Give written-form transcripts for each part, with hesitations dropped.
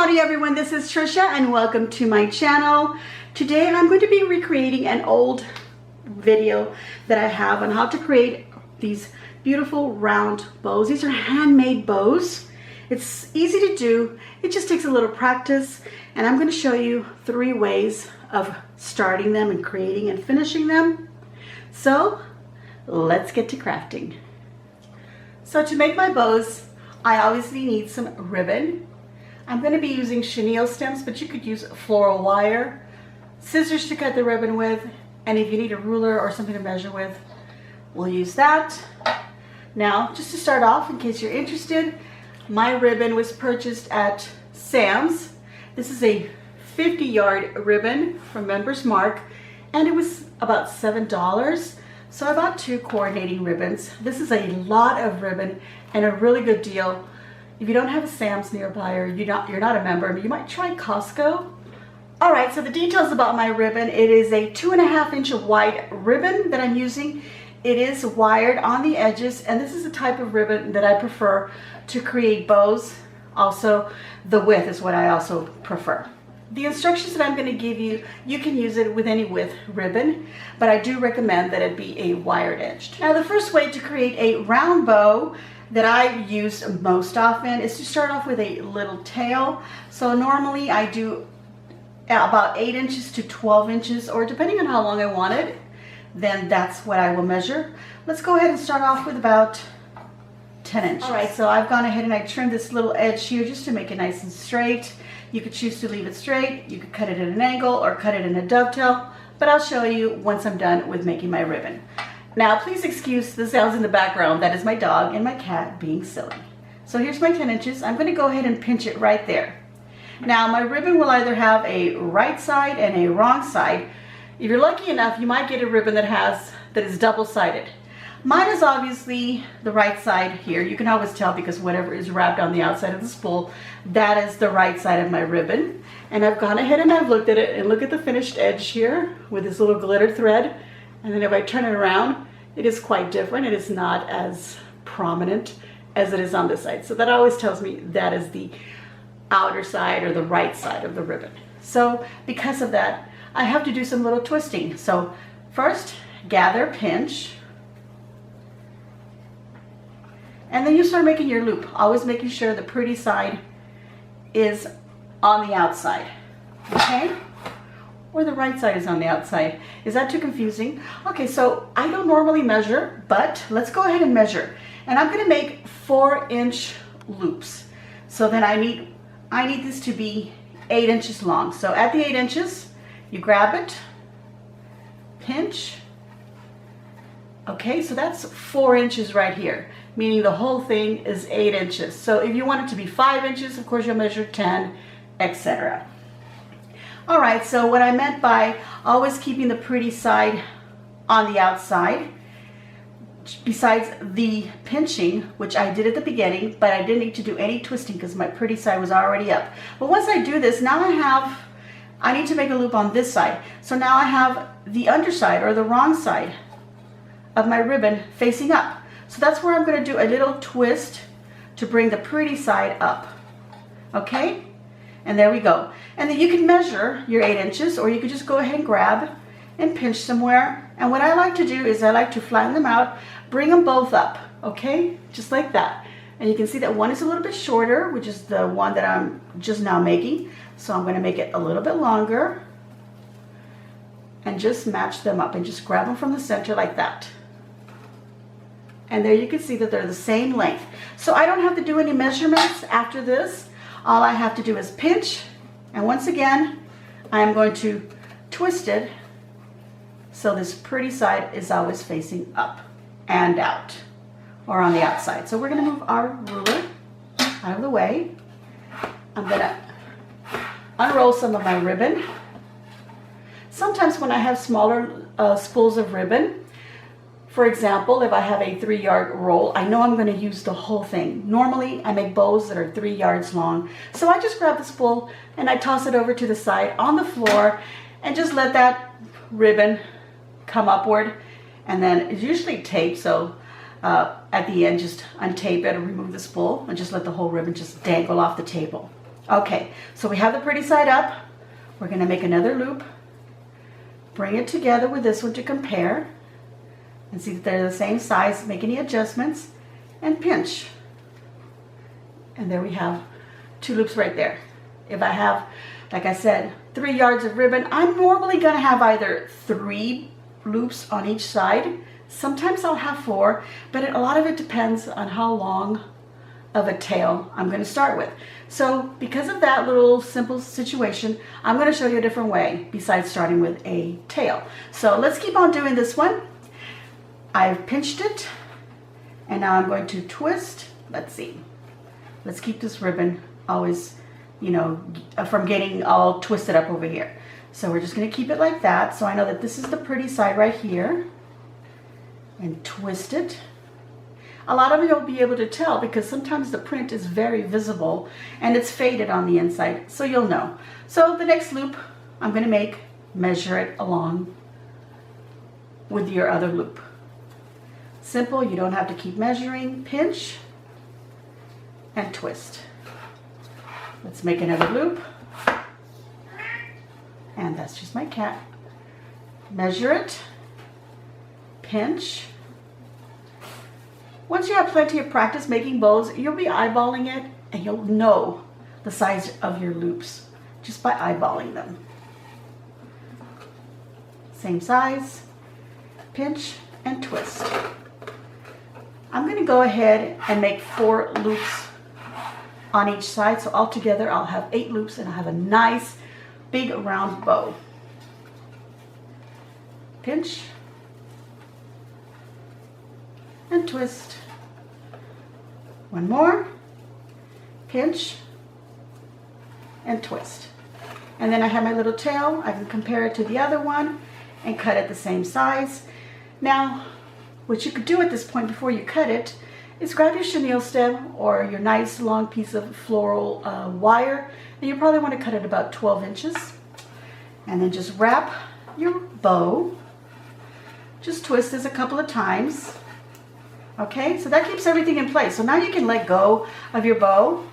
Howdy everyone, this is Trisha and welcome to my channel. Today I'm going to be recreating an old video that I have on how to create these beautiful round bows. These are handmade bows. It's easy to do, it just takes a little practice, and I'm going to show you 3 ways of starting them and creating and finishing them. So let's get to crafting. So to make my bows, I obviously need some ribbon. I'm going to be using chenille stems, but you could use floral wire, scissors to cut the ribbon with, and if you need a ruler or something to measure with, we'll use that. Now, just to start off, in case you're interested, my ribbon was purchased at Sam's. This is a 50-yard ribbon from Members Mark, and it was about $7. So I bought 2 coordinating ribbons. This is a lot of ribbon and a really good deal. If you don't have a Sam's nearby or you're not a member, you might try Costco. All right, so the details about my ribbon, it is a 2.5-inch wide ribbon that I'm using. It is wired on the edges, and this is the type of ribbon that I prefer to create bows. Also, the width is what I also prefer. The instructions that I'm going to give you, you can use it with any width ribbon, but I do recommend that it be a wired edged. Now, the first way to create a round bow that I use most often is to start off with a little tail. So normally I do about 8 inches to 12 inches, or depending on how long I want it, then that's what I will measure. Let's go ahead and start off with about 10 inches. All right, so I've gone ahead and I trimmed this little edge here just to make it nice and straight. You could choose to leave it straight, you could cut it at an angle or cut it in a dovetail, but I'll show you once I'm done with making my ribbon. Now, please excuse the sounds in the background. That is my dog and my cat being silly. So here's my 10 inches. I'm going to go ahead and pinch it right there. Now, my ribbon will either have a right side and a wrong side. If you're lucky enough, you might get a ribbon that is double-sided. Mine is obviously the right side here. You can always tell because whatever is wrapped on the outside of the spool, that is the right side of my ribbon. And I've gone ahead and I've looked at it, and look at the finished edge here with this little glitter thread. And then if I turn it around, it is quite different. It is not as prominent as it is on this side. So that always tells me that is the outer side or the right side of the ribbon. So because of that, I have to do some little twisting. So first, gather, pinch, and then you start making your loop, always making sure the pretty side is on the outside, okay? Or the right side is on the outside. Is that too confusing? Okay, so I don't normally measure, but let's go ahead and measure. And I'm gonna make 4-inch loops. So then I need this to be 8 inches long. So at the 8 inches, you grab it, pinch. Okay, so that's 4 inches right here, meaning the whole thing is 8 inches. So if you want it to be 5 inches, of course you'll measure 10, etc. All right, so what I meant by always keeping the pretty side on the outside, besides the pinching, which I did at the beginning, but I didn't need to do any twisting because my pretty side was already up. But once I do this, now I need to make a loop on this side. So now I have the underside or the wrong side of my ribbon facing up. So that's where I'm going to do a little twist to bring the pretty side up. Okay? And there we go. And then you can measure your 8 inches, or you could just go ahead and grab and pinch somewhere. And what I like to do is I like to flatten them out, bring them both up, okay? Just like that. And you can see that one is a little bit shorter, which is the one that I'm just now making. So I'm going to make it a little bit longer and just match them up and just grab them from the center like that. And there you can see that they're the same length. So I don't have to do any measurements after this. All I have to do is pinch, and once again, I'm going to twist it so this pretty side is always facing up and out, or on the outside. So we're going to move our ruler out of the way. I'm going to unroll some of my ribbon. Sometimes when I have smaller spools of ribbon, for example, if I have a 3-yard roll, I know I'm going to use the whole thing. Normally, I make bows that are 3 yards long. So I just grab the spool and I toss it over to the side on the floor and just let that ribbon come upward. And then it's usually taped, so at the end, just untape it and remove the spool and just let the whole ribbon just dangle off the table. Okay, so we have the pretty side up. We're going to make another loop, bring it together with this one to compare, and see that they're the same size, make any adjustments, and pinch. And there we have 2 loops right there. If I have, like I said, 3 yards of ribbon, I'm normally going to have either 3 loops on each side. Sometimes I'll have 4, but a lot of it depends on how long of a tail I'm going to start with. So because of that little simple situation, I'm going to show you a different way besides starting with a tail. So let's keep on doing this one. I've pinched it, and now I'm going to twist. Let's see. Let's keep this ribbon always, you know, from getting all twisted up over here. So we're just going to keep it like that. So I know that this is the pretty side right here, and twist it. A lot of you will be able to tell because sometimes the print is very visible and it's faded on the inside, so you'll know. So the next loop I'm going to make, measure it along with your other loop. Simple, you don't have to keep measuring. Pinch and twist. Let's make another loop. And that's just my cat. Measure it, pinch. Once you have plenty of practice making bows, you'll be eyeballing it and you'll know the size of your loops just by eyeballing them. Same size, pinch and twist. I'm going to go ahead and make 4 loops on each side. So altogether I'll have 8 loops and I'll have a nice big round bow. Pinch and twist. One more, pinch and twist. And then I have my little tail. I can compare it to the other one and cut it the same size. Now, what you could do at this point before you cut it is grab your chenille stem or your nice long piece of floral wire, and you probably want to cut it about 12 inches. And then just wrap your bow. Just twist this a couple of times. Okay, so that keeps everything in place. So now you can let go of your bow,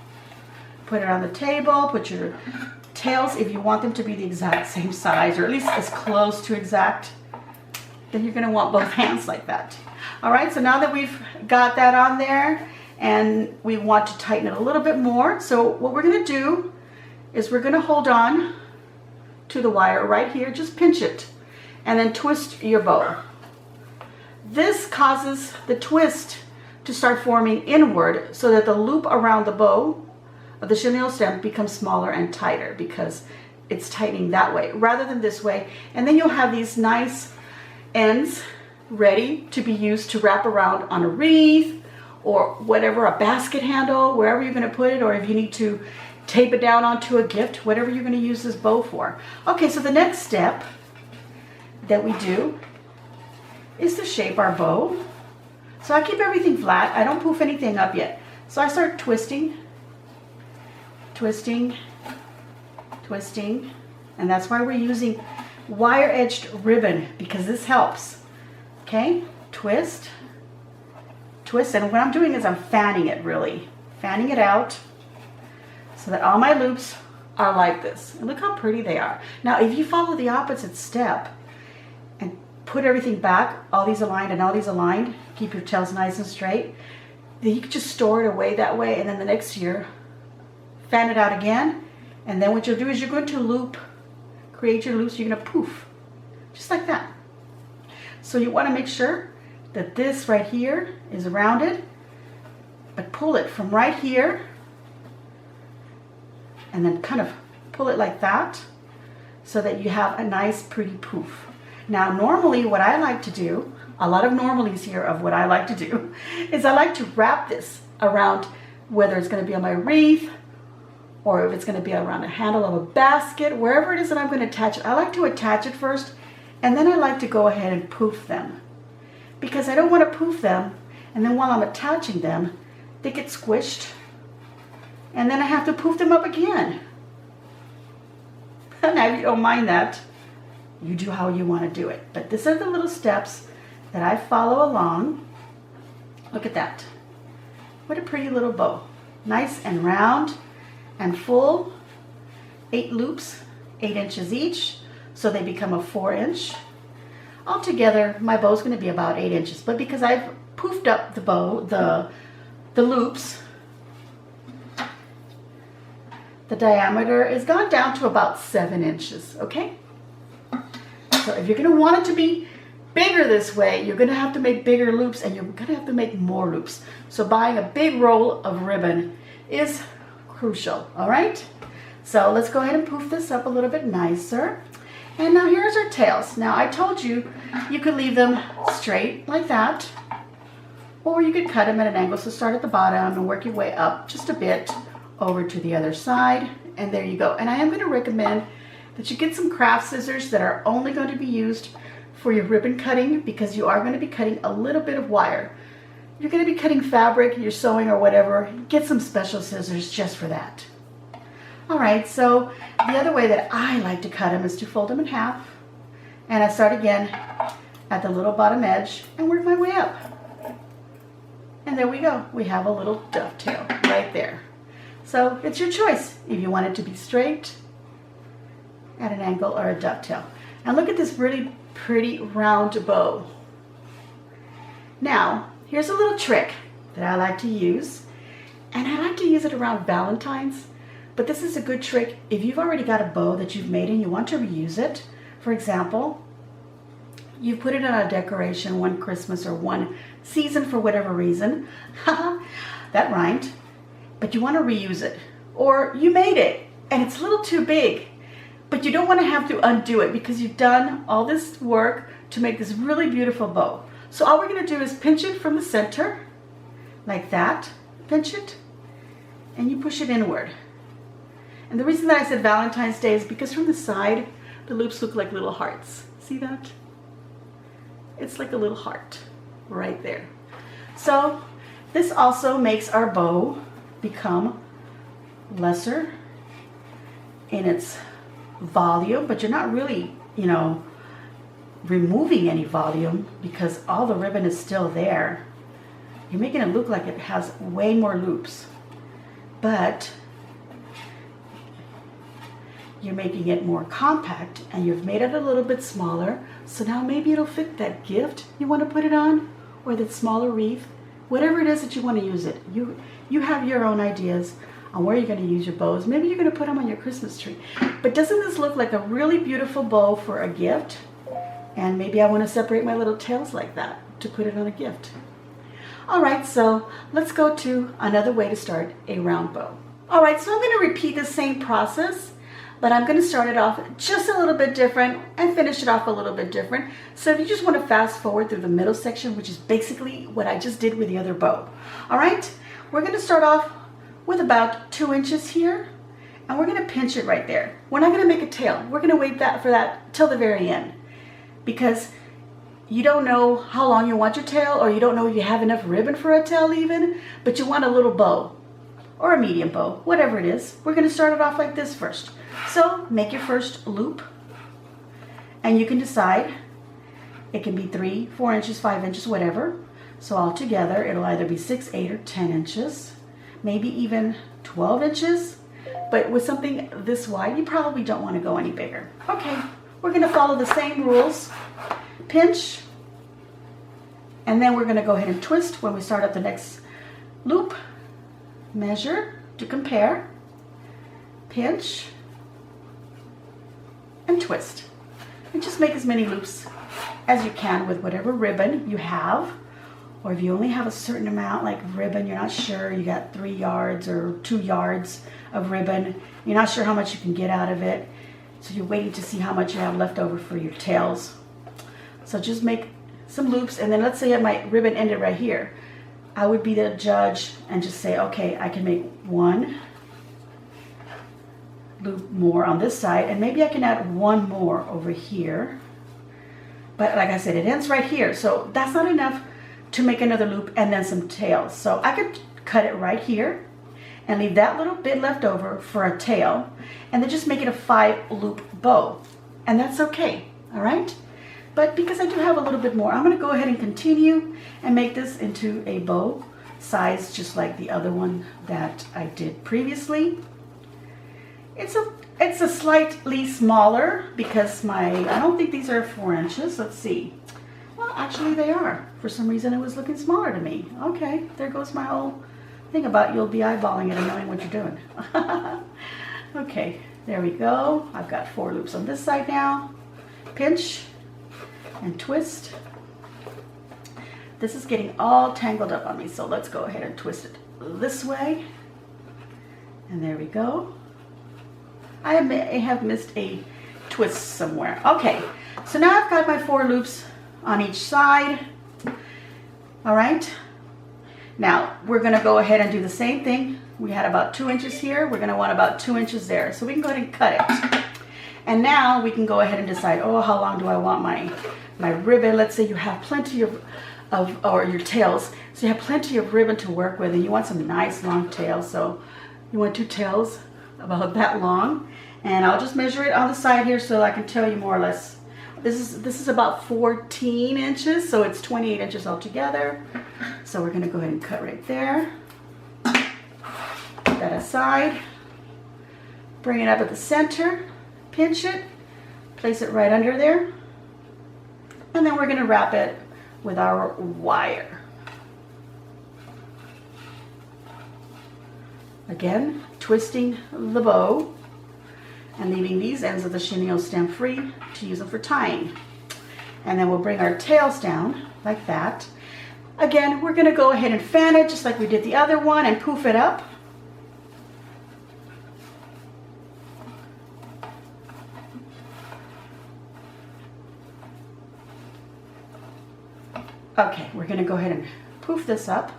put it on the table, put your tails, if you want them to be the exact same size, or at least as close to exact, then you're gonna want both hands like that. All right, so now that we've got that on there, and we want to tighten it a little bit more, so what we're gonna do is we're gonna hold on to the wire right here, just pinch it, and then twist your bow. This causes the twist to start forming inward so that the loop around the bow of the chenille stem becomes smaller and tighter because it's tightening that way rather than this way. And then you'll have these nice ends ready to be used to wrap around on a wreath or whatever, a basket handle, wherever you're going to put it, or if you need to tape it down onto a gift, whatever you're going to use this bow for. Okay, so the next step that we do is to shape our bow. So I keep everything flat. I don't poof anything up yet. So I start twisting, twisting, twisting, and that's why we're using wire-edged ribbon, because this helps. Okay, twist, twist, and what I'm doing is I'm fanning it, really. Fanning it out so that all my loops are like this. And look how pretty they are. Now, if you follow the opposite step, put everything back, all these aligned and all these aligned, keep your tails nice and straight, then you can just store it away that way, and then the next year, fan it out again, and then what you'll do is you're going to loop, create your loops, you're going to poof, just like that. So you want to make sure that this right here is rounded, but pull it from right here, and then kind of pull it like that, so that you have a nice pretty poof. Now, normally what I like to do, a lot of normalies here of what I like to do, is I like to wrap this around, whether it's going to be on my wreath or if it's going to be around a handle of a basket, wherever it is that I'm going to attach it. I like to attach it first, and then I like to go ahead and poof them, because I don't want to poof them and then while I'm attaching them, they get squished, and then I have to poof them up again. Now, if you don't mind that, you do how you want to do it. But these are the little steps that I follow along. Look at that. What a pretty little bow. Nice and round and full. 8 loops, 8 inches each, so they become a 4-inch. Altogether, my bow is going to be about 8 inches, but because I've poofed up the bow, the loops, the diameter is gone down to about 7 inches, okay? So if you're going to want it to be bigger this way, you're going to have to make bigger loops, and you're going to have to make more loops. So buying a big roll of ribbon is crucial, all right? So let's go ahead and poof this up a little bit nicer. And now here's our tails. Now I told you you could leave them straight like that, or you could cut them at an angle. So start at the bottom and work your way up just a bit over to the other side, and there you go. And I am going to recommend that you get some craft scissors that are only going to be used for your ribbon cutting, because you are going to be cutting a little bit of wire. You're going to be cutting fabric, you're sewing or whatever. Get some special scissors just for that. All right, so the other way that I like to cut them is to fold them in half, and I start again at the little bottom edge and work my way up. And there we go. We have a little dovetail right there. So it's your choice if you want it to be straight, at an angle, or a dovetail. And look at this really pretty round bow. Now, here's a little trick that I like to use, and I like to use it around Valentine's, but this is a good trick if you've already got a bow that you've made and you want to reuse it. For example, you put it on a decoration one Christmas or one season for whatever reason. That rhymed. But you want to reuse it. Or you made it and it's a little too big, but you don't want to have to undo it because you've done all this work to make this really beautiful bow. So all we're going to do is pinch it from the center, like that. Pinch it, and you push it inward. And the reason that I said Valentine's Day is because from the side, the loops look like little hearts. See that? It's like a little heart right there. So this also makes our bow become lesser in its volume, but you're not really, removing any volume because all the ribbon is still there. You're making it look like it has way more loops, but you're making it more compact, and you've made it a little bit smaller. So now maybe it'll fit that gift you want to put it on, or that smaller wreath, whatever it is that you want to use it. You have your own ideas on where you're going to use your bows. Maybe you're going to put them on your Christmas tree. But doesn't this look like a really beautiful bow for a gift? And maybe I want to separate my little tails like that to put it on a gift. All right, so let's go to another way to start a round bow. All right, so I'm going to repeat the same process, but I'm going to start it off just a little bit different and finish it off a little bit different. So if you just want to fast forward through the middle section, which is basically what I just did with the other bow. All right, we're going to start off with about 2 inches here, and we're going to pinch it right there. We're not going to make a tail. We're going to wait for that till the very end, because you don't know how long you want your tail, or you don't know if you have enough ribbon for a tail even, but you want a little bow or a medium bow, whatever it is. We're going to start it off like this first. So make your first loop, and you can decide. It can be 3, 4 inches, 5 inches, whatever. So all together, it'll either be 6, 8, or 10 inches, maybe even 12 inches. But with something this wide, you probably don't want to go any bigger. Okay, we're going to follow the same rules. Pinch, and then we're going to go ahead and twist when we start up the next loop. Measure to compare, pinch, and twist. And just make as many loops as you can with whatever ribbon you have, or if you only have a certain amount, like ribbon, you're not sure, you got 3 yards or 2 yards of ribbon, you're not sure how much you can get out of it, so you're waiting to see how much you have left over for your tails. So just make some loops, and then let's say my ribbon ended right here. I would be the judge and just say, okay, I can make 1 loop more on this side, and maybe I can add 1 more over here. But like I said, it ends right here, so that's not enough to make another loop and then some tails. So I could cut it right here and leave that little bit left over for a tail, and then just make it a 5 loop bow, and that's okay. All right. But because I do have a little bit more, I'm going to go ahead and continue and make this into a bow size just like the other one that I did previously. It's a slightly smaller because I don't think these are 4 inches. Let's see. Well, actually they are. For some reason it was looking smaller to me. Okay, there goes my whole thing about you'll be eyeballing it and knowing what you're doing. Okay, there we go. I've got 4 loops on this side now. Pinch and twist. This is getting all tangled up on me, so let's go ahead and twist it this way. And there we go. I may have missed a twist somewhere. Okay, so now I've got my 4 loops on each side. All right. Now we're gonna go ahead and do the same thing. We had about 2 inches here. We're gonna want about 2 inches there. So we can go ahead and cut it. And now we can go ahead and decide, oh, how long do I want my ribbon? Let's say you have plenty of or your tails. So you have plenty of ribbon to work with and you want some nice long tails. So you want 2 tails about that long. And I'll just measure it on the side here so I can tell you more or less. This is about 14 inches, so it's 28 inches altogether. So we're gonna go ahead and cut right there. Put that aside. Bring it up at the center, pinch it, place it right under there. And then we're gonna wrap it with our wire. Again, twisting the bow and leaving these ends of the chenille stem free to use them for tying. And then we'll bring our tails down like that. Again, we're gonna go ahead and fan it just like we did the other one and poof it up. Okay, we're gonna go ahead and poof this up.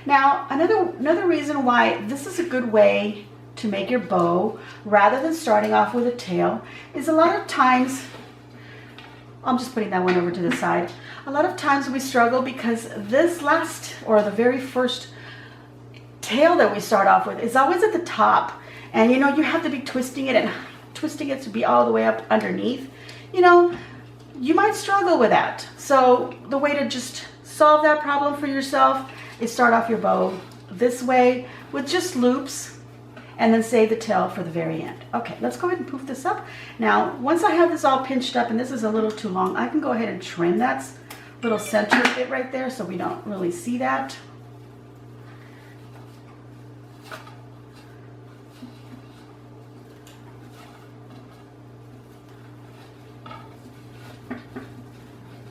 Now, another reason why this is a good way to make your bow rather than starting off with a tail is a lot of times, I'm just putting that one over to the side. A lot of times we struggle because this last or the very first tail that we start off with is always at the top. And you know, you have to be twisting it and twisting it to be all the way up underneath. You know, you might struggle with that. So the way to just solve that problem for yourself is start off your bow this way with just loops and then save the tail for the very end. Okay, let's go ahead and poof this up. Now, once I have this all pinched up and this is a little too long, I can go ahead and trim that little center bit right there so we don't really see that.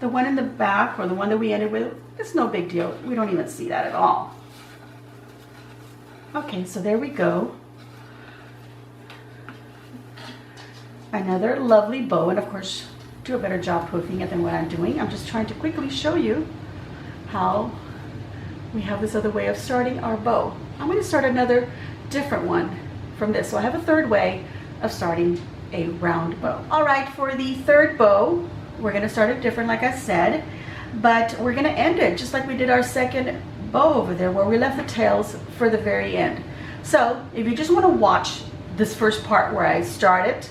The one in the back, or the one that we ended with, it's no big deal. We don't even see that at all. Okay, so there we go. Another lovely bow, and of course, do a better job poofing it than what I'm doing. I'm just trying to quickly show you how we have this other way of starting our bow. I'm going to start another different one from this. So I have a third way of starting a round bow. All right, for the third bow, we're going to start it different, like I said, but we're going to end it just like we did our second bow over there where we left the tails for the very end. So if you just want to watch this first part where I start it,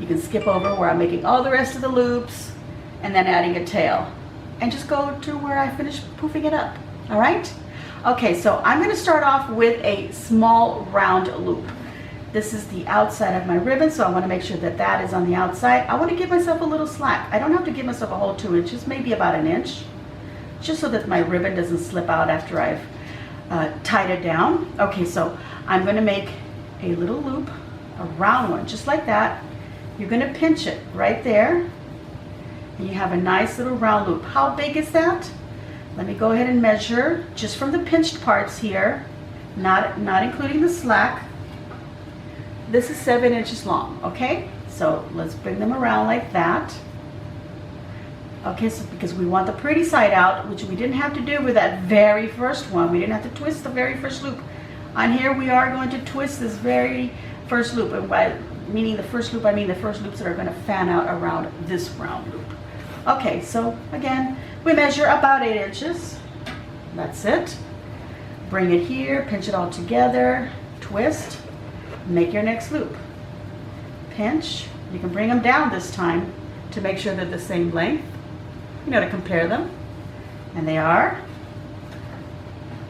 you can skip over where I'm making all the rest of the loops and then adding a tail and just go to where I finish poofing it up. All right? Okay, so I'm going to start off with a small round loop. This is the outside of my ribbon, so I want to make sure that that is on the outside. I want to give myself a little slack. I don't have to give myself a whole 2 inches, maybe about 1 inch, just so that my ribbon doesn't slip out after I've tied it down. Okay, so I'm going to make a little loop, a round one, just like that. You're going to pinch it right there, and you have a nice little round loop. How big is that? Let me go ahead and measure just from the pinched parts here, not including the slack. This is 7 inches long, okay? So let's bring them around like that. Okay, so because we want the pretty side out, which we didn't have to do with that very first one. We didn't have to twist the very first loop. On here, we are going to twist this very first loop. And by meaning the first loop, I mean the first loops that are going to fan out around this round loop. Okay, so again, we measure about 8 inches. That's it. Bring it here, pinch it all together, twist, make your next loop. Pinch. You can bring them down this time to make sure they're the same length. You know, to compare them. And they are.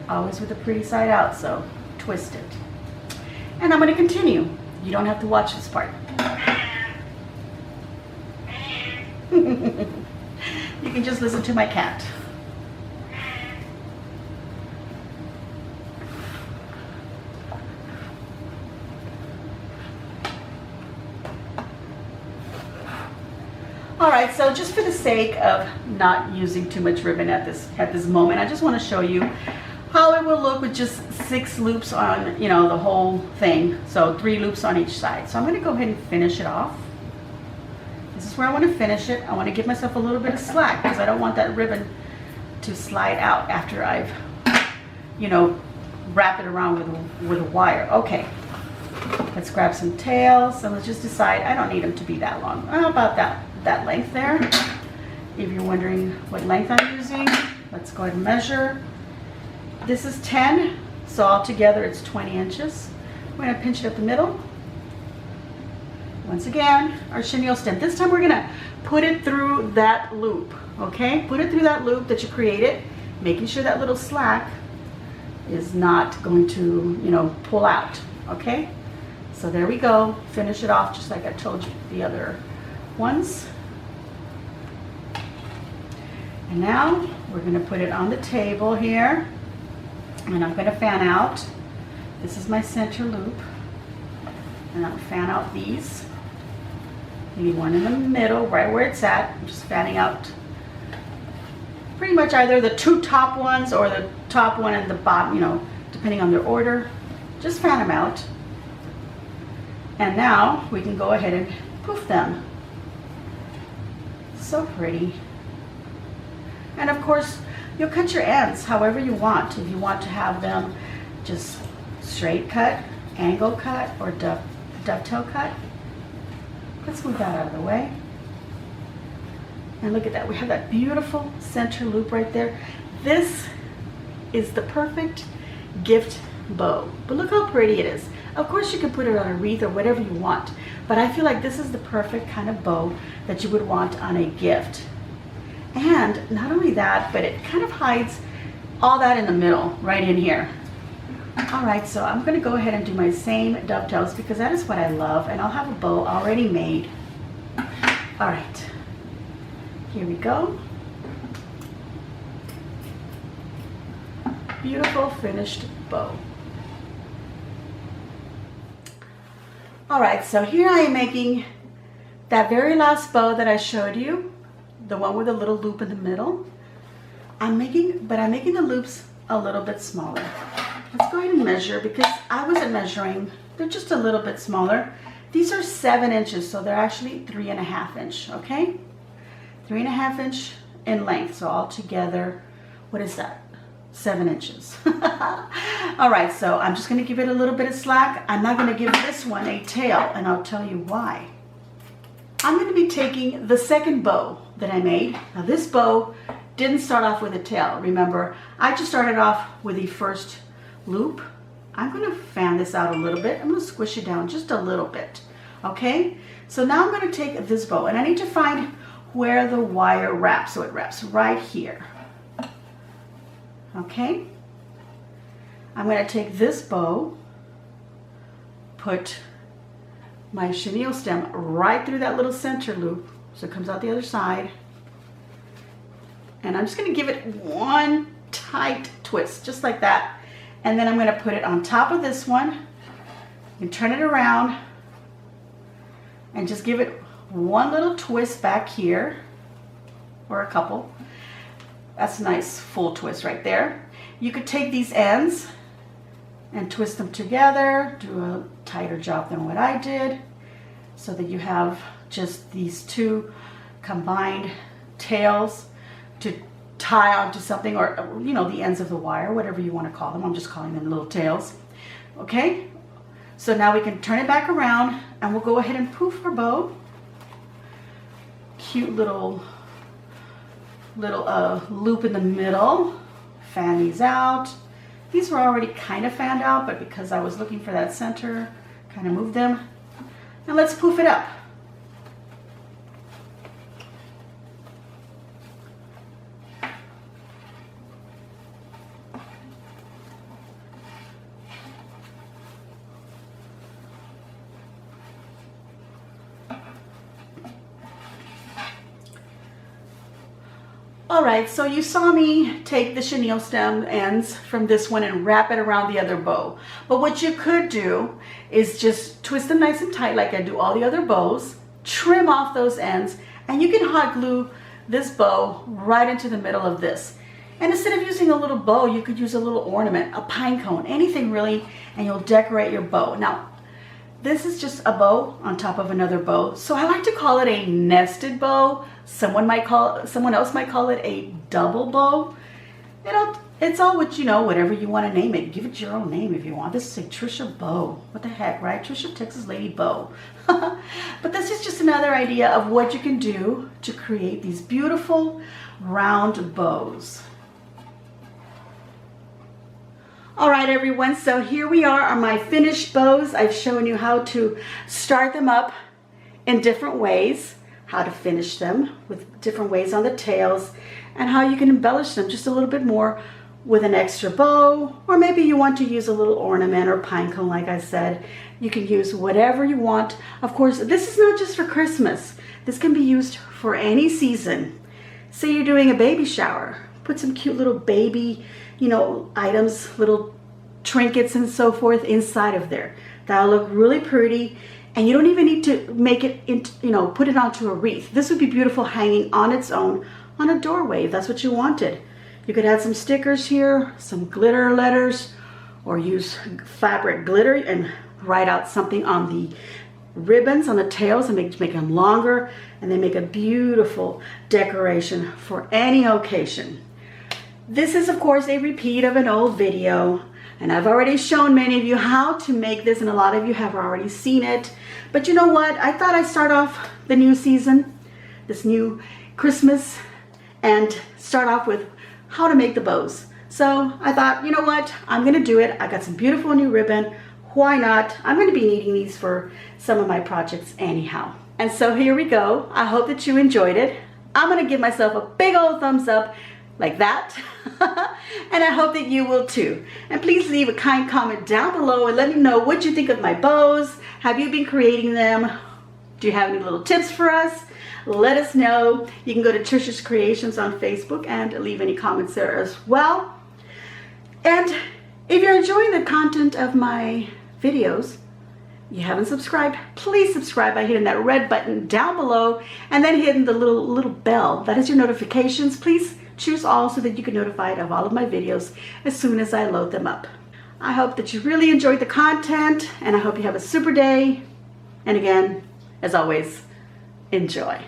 Always with the pretty side out, so twist it. And I'm going to continue. You don't have to watch this part. You can just listen to my cat. All right, so just for the sake of not using too much ribbon at this moment, I just want to show you how it will look with just 6 loops on, you know, the whole thing. So 3 loops on each side. So I'm going to go ahead and finish it off. This is where I want to finish it. I want to give myself a little bit of slack because I don't want that ribbon to slide out after I've, you know, wrap it around with a wire. Okay, let's grab some tails and let's just decide. I don't need them to be that long. How about that length there? If you're wondering what length I'm using, let's go ahead and measure. This is 10, so altogether it's 20 inches. We're going to pinch it at the middle. Once again, our chenille stem. This time we're going to put it through that loop, okay? Put it through that loop that you created, making sure that little slack is not going to, you know, pull out, okay? So there we go. Finish it off just like I told you the other ones. And now we're going to put it on the table here. And I'm going to fan out. This is my center loop. And I'll fan out these. Maybe one in the middle, right where it's at. I'm just fanning out pretty much either the 2 top ones or the top one and the bottom, you know, depending on their order. Just fan them out. And now we can go ahead and poof them. So pretty. And of course, you'll cut your ends however you want. If you want to have them just straight cut, angle cut, or dovetail cut. Let's move that out of the way. And look at that. We have that beautiful center loop right there. This is the perfect gift bow. But look how pretty it is. Of course, you can put it on a wreath or whatever you want. But I feel like this is the perfect kind of bow that you would want on a gift. And not only that, but it kind of hides all that in the middle, right in here. All right, so I'm going to go ahead and do my same dovetails because that is what I love, and I'll have a bow already made. All right, here we go. Beautiful finished bow. All right, so here I am making that very last bow that I showed you. The one with a little loop in the middle. I'm making the loops a little bit smaller. Let's go ahead and measure because I wasn't measuring. They're just a little bit smaller. These are 7 inches, so they're actually 3.5 inch, okay? 3.5 inch in length, so altogether, what is that? 7 inches. All right, so I'm just gonna give it a little bit of slack. I'm not gonna give this one a tail, and I'll tell you why. I'm going to be taking the second bow that I made. Now this bow didn't start off with a tail. Remember, I just started off with the first loop. I'm going to fan this out a little bit. I'm going to squish it down just a little bit. Okay? So now I'm going to take this bow and I need to find where the wire wraps. So it wraps right here. Okay? I'm going to take this bow, put my chenille stem right through that little center loop so it comes out the other side, and I'm just going to give it one tight twist just like that, and then I'm going to put it on top of this one and turn it around and just give it one little twist back here, or a couple. That's a nice full twist right there. You could take these ends and twist them together, do a tighter job than what I did, so that you have just these 2 combined tails to tie onto something, or you know, the ends of the wire, whatever you want to call them. I'm just calling them little tails. Okay, so now we can turn it back around and we'll go ahead and poof our bow. Cute little loop in the middle. Fan these out. These were already kind of fanned out, but because I was looking for that center, kind of moved them. And let's poof it up. All right, so you saw me take the chenille stem ends from this one and wrap it around the other bow. But what you could do is just twist them nice and tight like I do all the other bows, trim off those ends, and you can hot glue this bow right into the middle of this. And instead of using a little bow, you could use a little ornament, a pine cone, anything really, and you'll decorate your bow. Now, this is just a bow on top of another bow. So I like to call it a nested bow. Someone else might call it a double bow. It's all what you know, whatever you want to name it. Give it your own name if you want. This is a Trisha bow. What the heck, right? Trisha Texas Lady bow. But this is just another idea of what you can do to create these beautiful round bows. All right, everyone, so here we are on my finished bows. I've shown you how to start them up in different ways, how to finish them with different ways on the tails, and how you can embellish them just a little bit more with an extra bow, or maybe you want to use a little ornament or pine cone, like I said. You can use whatever you want. Of course, this is not just for Christmas. This can be used for any season. Say you're doing a baby shower. Put some cute little baby, items, little trinkets and so forth inside of there. That'll look really pretty, and you don't even need to make it put it onto a wreath. This would be beautiful hanging on its own on a doorway if that's what you wanted. You could add some stickers here, some glitter letters, or use fabric glitter and write out something on the ribbons on the tails and make them longer, and they make a beautiful decoration for any occasion. This is, of course, a repeat of an old video, and I've already shown many of you how to make this, and a lot of you have already seen it. But you know what? I thought I'd start off the new season, this new Christmas, and start off with how to make the bows. So I thought, you know what? I'm going to do it. I got some beautiful new ribbon. Why not? I'm going to be needing these for some of my projects anyhow. And so here we go. I hope that you enjoyed it. I'm going to give myself a big old thumbs up like that. And I hope that you will too. And please leave a kind comment down below and let me know what you think of my bows. Have you been creating them? Do you have any little tips for us? Let us know. You can go to Trisha's Creations on Facebook and leave any comments there as well. And if you're enjoying the content of my videos, you haven't subscribed, please subscribe by hitting that red button down below and then hitting the little bell. That is your notifications. Please choose all so that you get notified of all of my videos as soon as I load them up. I hope that you really enjoyed the content, and I hope you have a super day. And again, as always, enjoy.